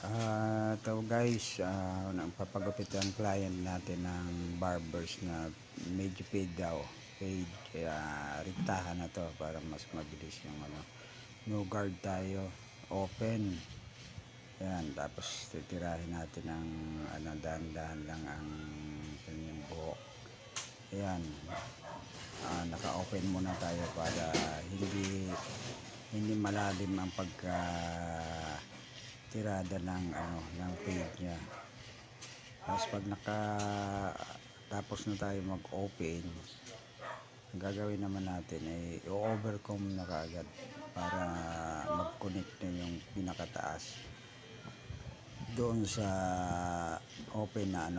Ito guys, nagpapagupit ang client natin ng barbers na medyo paid daw. Paid, kaya rintahan na to para mas mabilis yung no guard tayo, open. Yan, tapos titirahin natin ng dahan-dahan lang ang kanyang buhok. Yan, naka-open muna tayo para hindi malalim ang pagka tirada ng paid niya. Tapos pag tapos na tayo mag-open, ang gagawin naman natin ay i-overcome na kaagad para mag-connect na yung pinakataas doon sa open na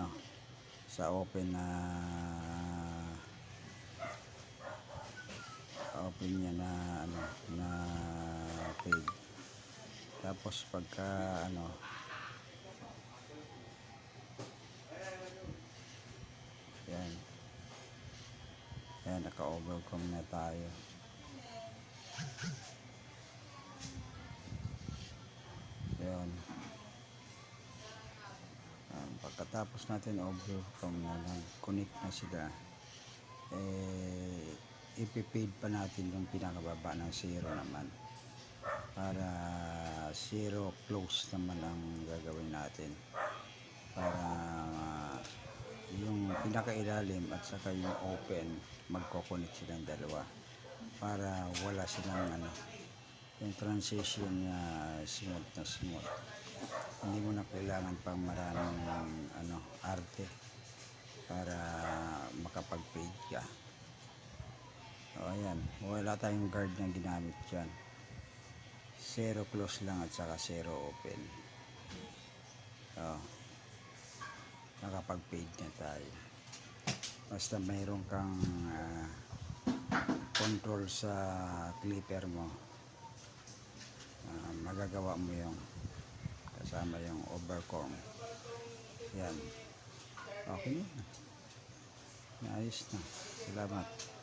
open niya na paid. Tapos pagka yan naka-overcome na tayo. Yan, pagkatapos natin overcome na connect na sila, ipipaid pa natin yung pinakababa ng 0 naman para 0 close naman ang gagawin natin para yung pinakailalim at saka yung open magko-connect silang dalawa para wala silang yung transition na smooth. Hindi mo na kailangan pang maraming arte para makapag-paid ka. Ayan, wala tayong guard na ginamit dyan, 0 close lang at saka 0 open. Nakapag-paid na tayo. Basta mayroon kang control sa clipper mo, magagawa mo yung kasama yung overcome. Yan, okay na, ayos na. Salamat.